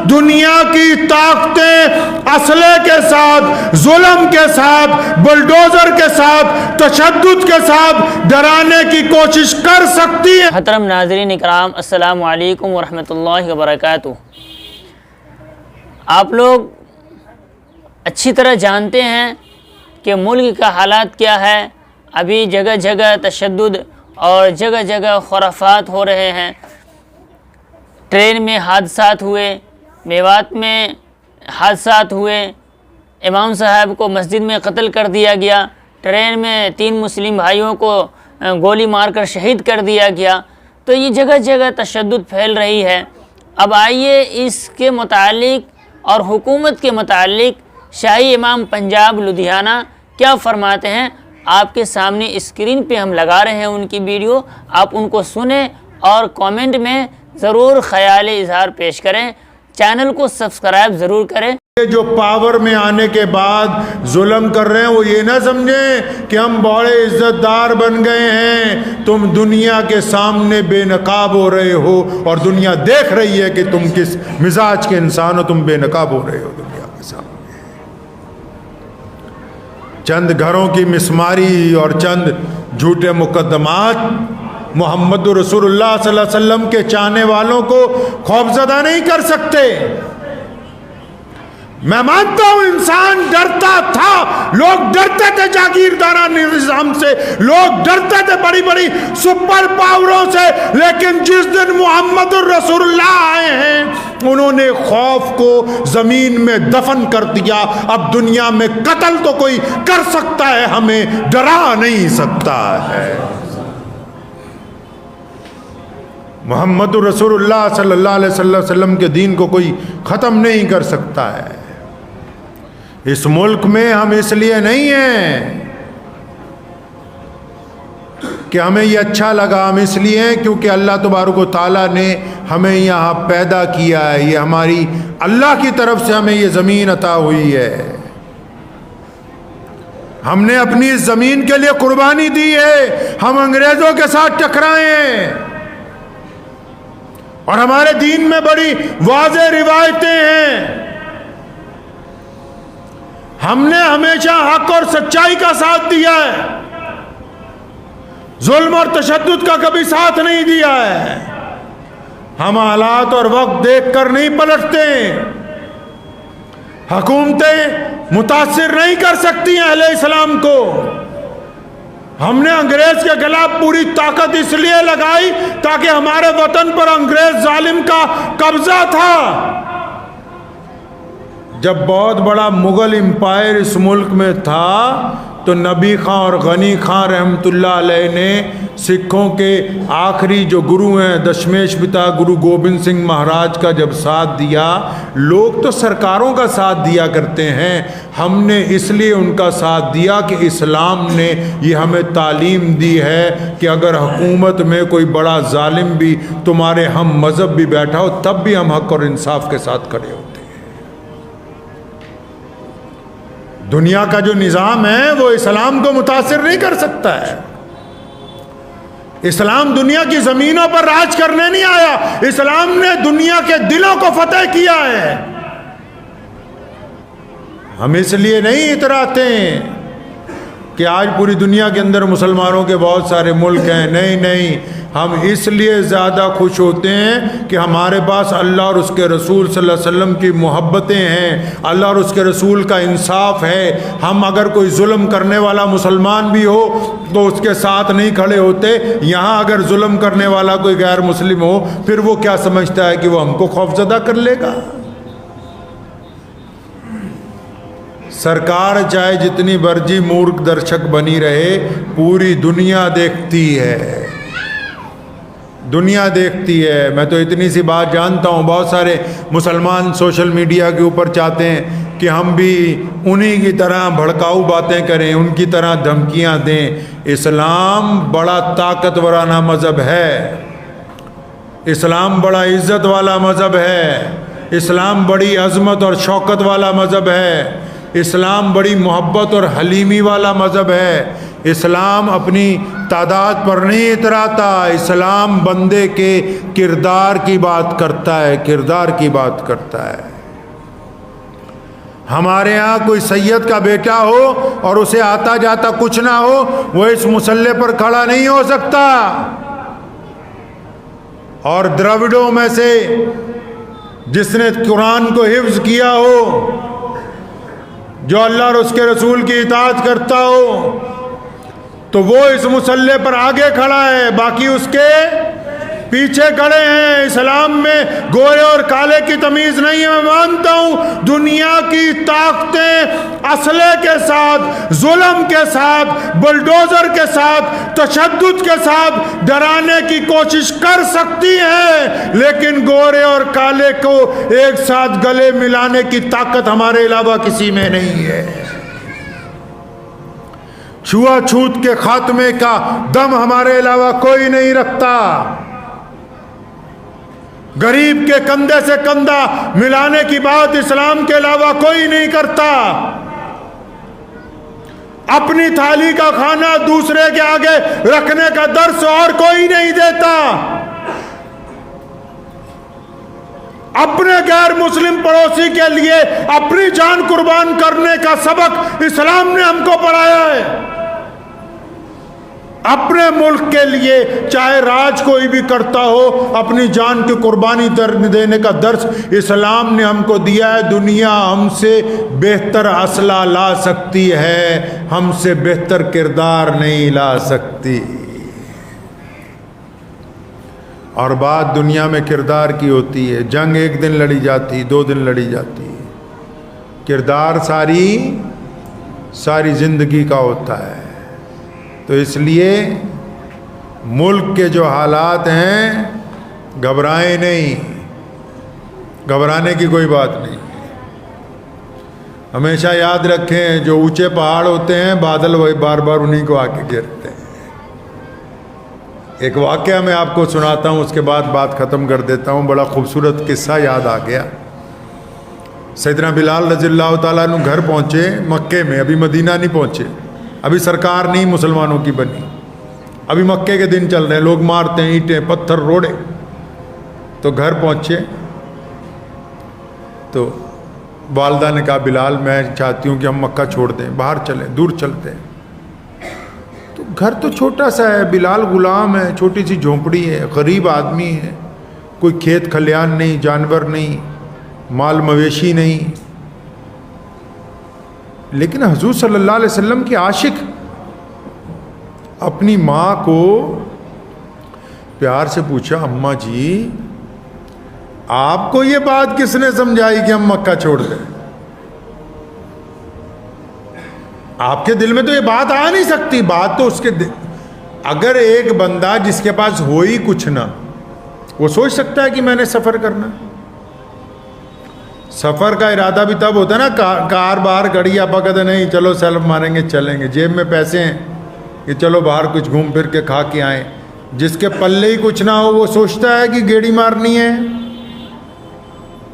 दुनिया की ताकतें असले के साथ, जुल्म के साथ, बुलडोजर के साथ, तशद्दुद के साथ डराने की कोशिश कर सकती है। मोहतरम नाज़रीन इकराम, अस्सलामु अलैकुम वरहमतुल्लाहि वबरकातुहू। आप लोग अच्छी तरह जानते हैं कि मुल्क का हालात क्या है। अभी जगह जगह तशद्दुद और जगह जगह खुराफात हो रहे हैं। ट्रेन में हादसात हुए, मेवात में हादसात हुए, इमाम साहब को मस्जिद में कत्ल कर दिया गया, ट्रेन में 3 मुस्लिम भाइयों को गोली मारकर शहीद कर दिया गया। तो ये जगह जगह तशद्दुद फैल रही है। अब आइए इसके मुतालिक और हुकूमत के मुतालिक शाही इमाम पंजाब लुधियाना क्या फरमाते हैं, आपके सामने स्क्रीन पे हम लगा रहे हैं उनकी वीडियो। आप उनको सुने और कमेंट में ज़रूर ख्याल इजहार पेश करें। चैनल को सब्सक्राइब ज़रूर करें। जो पावर में आने के बाद जुल्म कर रहे हैं वो ये ना समझें कि हम बड़े इज्जतदार बन गए हैं। तुम दुनिया के सामने बेनकाब हो रहे हो और दुनिया देख रही है कि तुम किस मिजाज के इंसान हो। तुम बेनकाब हो रहे हो दुनिया के सामने। चंद घरों की मिसमारी और चंद झूठे मुकदमात मोहम्मद रसूलुल्लाह सल्लल्लाहु अलैहि वसल्लम के चाहने वालों को खौफजदा नहीं कर सकते। मैं मानता हूं इंसान डरता था, लोग डरते थे जागीरदारा निजाम से, लोग डरते थे बड़ी बड़ी सुपर पावरों से, लेकिन जिस दिन मोहम्मद रसूलुल्लाह आए हैं उन्होंने खौफ को जमीन में दफन कर दिया। अब दुनिया में कत्ल तो कोई कर सकता है, हमें डरा नहीं सकता है। मोहम्मद रसूलुल्लाह सल्लल्लाहु अलैहि वसल्लम के दीन को कोई ख़त्म नहीं कर सकता है। इस मुल्क में हम इसलिए नहीं हैं कि हमें ये अच्छा लगा, हम इसलिए हैं क्योंकि अल्लाह तबारक व तआला ने हमें यहाँ पैदा किया है। ये हमारी अल्लाह की तरफ से हमें ये ज़मीन अता हुई है। हमने अपनी इस ज़मीन के लिए कुर्बानी दी है। हम अंग्रेज़ों के साथ टकराए हैं और हमारे दीन में बड़ी वाज़ेह रिवायतें हैं। हमने हमेशा हक और सच्चाई का साथ दिया है, जुल्म और तशद्दुद का कभी साथ नहीं दिया है। हम हालात और वक्त देखकर नहीं पलटते। हुकूमतें मुतासिर नहीं कर सकती हैं अहले इस्लाम को। हमने अंग्रेज के खिलाफ पूरी ताकत इसलिए लगाई ताकि हमारे वतन पर अंग्रेज जालिम का कब्जा था। जब बहुत बड़ा मुगल एम्पायर इस मुल्क में था तो नबी खां और गनी खां रहमतुल्लाह अलैह ने सिखों के आखिरी जो गुरु हैं दशमेश पिता गुरु गोबिंद सिंह महाराज का जब साथ दिया। लोग तो सरकारों का साथ दिया करते हैं, हमने इसलिए उनका साथ दिया कि इस्लाम ने ये हमें तालीम दी है कि अगर हुकूमत में कोई बड़ा जालिम भी तुम्हारे हम मज़हब भी बैठा हो तब भी हम हक और इंसाफ के साथ खड़े होते हैं। दुनिया का जो निज़ाम है वो इस्लाम को मुतासिर नहीं कर सकता है। इस्लाम दुनिया की ज़मीनों पर राज करने नहीं आया, इस्लाम ने दुनिया के दिलों को फतेह किया है। हम इसलिए नहीं इतराते हैं कि आज पूरी दुनिया के अंदर मुसलमानों के बहुत सारे मुल्क हैं। नहीं नहीं, हम इसलिए ज़्यादा खुश होते हैं कि हमारे पास अल्लाह और उसके रसूल सल्लल्लाहु अलैहि वसल्लम की मोहब्बतें हैं, अल्लाह और उसके रसूल का इंसाफ है। हम अगर कोई जुल्म करने वाला मुसलमान भी हो तो उसके साथ नहीं खड़े होते। यहाँ अगर जुल्म करने वाला कोई गैर मुस्लिम हो फिर वो क्या समझता है कि वो हमको खौफजदा कर लेगा। सरकार चाहे जितनी मर्जी मूर्ख दर्शक बनी रहे, पूरी दुनिया देखती है, दुनिया देखती है। मैं तो इतनी सी बात जानता हूँ, बहुत सारे मुसलमान सोशल मीडिया के ऊपर चाहते हैं कि हम भी उन्हीं की तरह भड़काऊ बातें करें, उनकी तरह धमकियाँ दें। इस्लाम बड़ा ताकतवराना मज़हब है, इस्लाम बड़ा इज़्ज़त वाला मज़हब है, इस्लाम बड़ी अज़मत और शौकत वाला मज़हब है, इस्लाम बड़ी मोहब्बत और हलीमी वाला मज़हब है। इस्लाम अपनी तादाद पर नहीं इतराता। इस्लाम बंदे के किरदार की बात करता है, किरदार की बात करता है। हमारे यहाँ कोई सैयद का बेटा हो और उसे आता जाता कुछ ना हो, वो इस मुसल्ले पर खड़ा नहीं हो सकता। और द्रविड़ों में से जिसने कुरान को हिफ्ज किया हो, जो अल्लाह और उसके रसूल की इताअत करता हो, तो वो इस मुसल्ले पर आगे खड़ा है, बाकी उसके पीछे खड़े हैं। इस्लाम में गोरे और काले की तमीज नहीं है। मैं मानता हूं दुनिया की ताकतें असले के साथ, जुल्म के साथ, बुलडोजर के साथ, तशद्दुद के साथ डराने की कोशिश कर सकती हैं, लेकिन गोरे और काले को एक साथ गले मिलाने की ताकत हमारे अलावा किसी में नहीं है। छुआछूत के खात्मे का दम हमारे अलावा कोई नहीं रखता। गरीब के कंधे से कंधा मिलाने की बात इस्लाम के अलावा कोई नहीं करता। अपनी थाली का खाना दूसरे के आगे रखने का दर्स और कोई नहीं देता। अपने गैर मुस्लिम पड़ोसी के लिए अपनी जान कुर्बान करने का सबक इस्लाम ने हमको पढ़ाया है। अपने मुल्क के लिए चाहे राज कोई भी करता हो, अपनी जान की कुर्बानी देने का दर्स इस्लाम ने हमको दिया है। दुनिया हमसे बेहतर असला ला सकती है, हमसे बेहतर किरदार नहीं ला सकती। और बात दुनिया में किरदार की होती है। जंग एक दिन लड़ी जाती, 2 दिन लड़ी जाती, किरदार सारी जिंदगी का होता है। तो इसलिए मुल्क के जो हालात हैं, घबराएं नहीं, घबराने की कोई बात नहीं। हमेशा याद रखें, जो ऊंचे पहाड़ होते हैं, बादल वही बार बार उन्हीं को आके गिरते हैं। एक वाकया मैं आपको सुनाता हूँ, उसके बाद बात ख़त्म कर देता हूँ। बड़ा खूबसूरत किस्सा याद आ गया। सैयदना बिलाल रज़ियल्लाहु ताला अन्हु घर पहुँचे मक्के में, अभी मदीना नहीं पहुँचे, अभी सरकार नहीं मुसलमानों की बनी, अभी मक्के के दिन चल रहे हैं, लोग मारते हैं, ईंटें पत्थर रोड़े। तो घर पहुँचे तो वालदा ने कहा, बिलाल मैं चाहती हूँ कि हम मक्का छोड़ दें, बाहर चलें, दूर चलते हैं। तो घर तो छोटा सा है, बिलाल गुलाम है, छोटी सी झोंपड़ी है, गरीब आदमी है, कोई खेत खलियान नहीं, जानवर नहीं, माल मवेशी नहीं। लेकिन हुजूर सल्लल्लाहु अलैहि वसल्लम के आशिक अपनी माँ को प्यार से पूछा, अम्मा जी आपको ये बात किसने समझाई कि हम मक्का छोड़ दें? आपके दिल में तो ये बात आ नहीं सकती। बात तो उसके अगर एक बंदा जिसके पास हो ही कुछ ना, वो सोच सकता है कि मैंने सफ़र करना। सफ़र का इरादा भी तब होता है ना, कार बाहर खड़ी, आप कहते नहीं चलो सेल्फ मारेंगे चलेंगे, जेब में पैसे हैं कि चलो बाहर कुछ घूम फिर के खा के आए। जिसके पल्ले ही कुछ ना हो वो सोचता है कि गेड़ी मारनी है,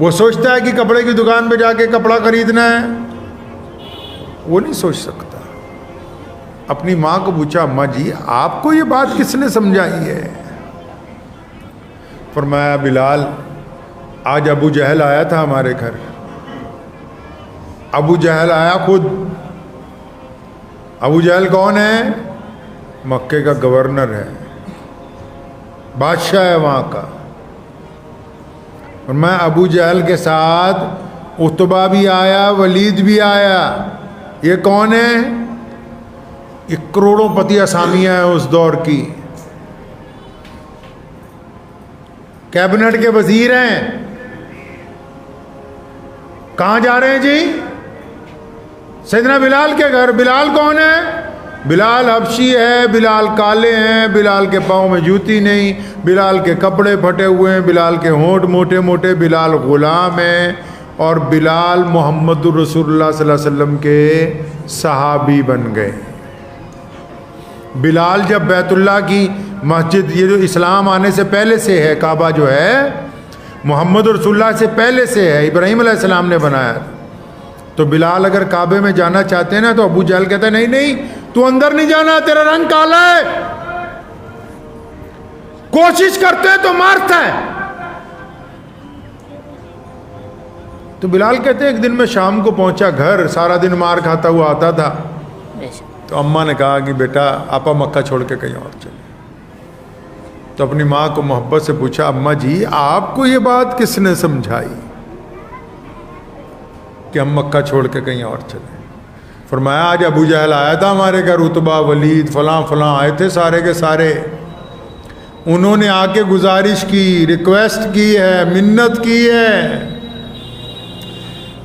वो सोचता है कि कपड़े की दुकान पे जाके कपड़ा खरीदना है, वो नहीं सोच सकता। अपनी माँ को पूछा, अम्मा जी आपको ये बात किसने समझाई है? फरमाया, बिलाल आज अबू जहल आया था हमारे घर। अबू जहल आया खुद। अबू जहल कौन है? मक्के का गवर्नर है, बादशाह है वहाँ का। और मैं अबू जहल के साथ उतबा भी आया, वलीद भी आया। ये कौन है? ये करोड़ों पति असामियाँ हैं उस दौर की, कैबिनेट के वजीर हैं। कहाँ जा रहे हैं जी? सैयदना बिलाल के घर। बिलाल कौन है? बिलाल हबशी है, बिलाल काले हैं, बिलाल के पाँव में जूती नहीं, बिलाल के कपड़े फटे हुए हैं, बिलाल के होंठ मोटे मोटे, बिलाल ग़ुलाम हैं। और बिलाल मोहम्मदुर रसूलुल्लाह सल्लल्लाहु अलैहि वसल्लम के सहाबी बन गए। बिलाल जब बैतुल्लाह की मस्जिद, ये जो इस्लाम आने से पहले से है, काबा जो है मोहम्मद रसूलुल्लाह से पहले से है, इब्राहीम अलैहिस्सलाम ने बनाया था। तो बिलाल अगर काबे में जाना चाहते हैं ना, तो अबू जहल कहता है नहीं नहीं तू अंदर नहीं जाना, तेरा रंग काला है, कोशिश करते हैं तो मारता है। तो बिलाल कहते हैं एक दिन मैं शाम को पहुंचा घर, सारा दिन मार खाता हुआ आता था। तो अम्मा ने कहा कि बेटा आपा मक्का छोड़ के कहीं और चले। तो अपनी माँ को मोहब्बत से पूछा, अम्मा जी आपको ये बात किसने समझाई कि हम मक्का छोड़ के कहीं और चले? फरमाया आज अबू जहल आया था हमारे घर, उतबा वलीद फलां फलां आए थे सारे के सारे। उन्होंने आके गुजारिश की, रिक्वेस्ट की है, मिन्नत की है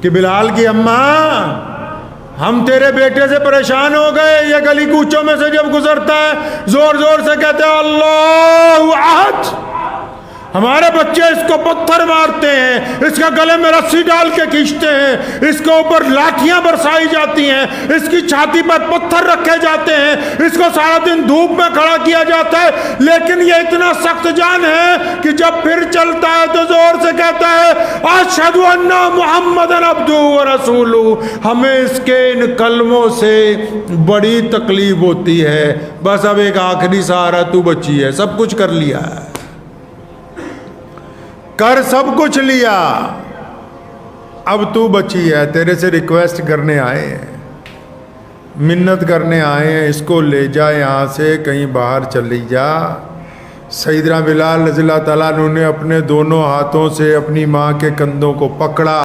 कि बिलाल की अम्मा हम तेरे बेटे से परेशान हो गए। ये गली कूचों में से जब गुजरता है जोर जोर से कहते हैं अल्लाहु अहद। हमारे बच्चे इसको पत्थर मारते हैं, इसका गले में रस्सी डाल के खींचते हैं, इसके ऊपर लाठियां बरसाई जाती हैं, इसकी छाती पर पत्थर रखे जाते हैं, इसको सारा दिन धूप में खड़ा किया जाता है, लेकिन ये इतना सख्त जान है कि जब फिर चलता है तो जोर से कहता है अशहदु अन्ना मुहम्मदन अब्दुहु व रसूलुहु। हमें इसके इन कलमों से बड़ी तकलीफ होती है। बस अब एक आखिरी सहारा तू बची है, सब कुछ कर लिया है, कर सब कुछ लिया, अब तू बची है, तेरे से रिक्वेस्ट करने आए हैं, मिन्नत करने आए हैं, इसको ले जा यहाँ से, कहीं बाहर चली जा। सैयदना बिलाल रज़ियल्लाहु ताला अन्हु ने अपने दोनों हाथों से अपनी माँ के कंधों को पकड़ा।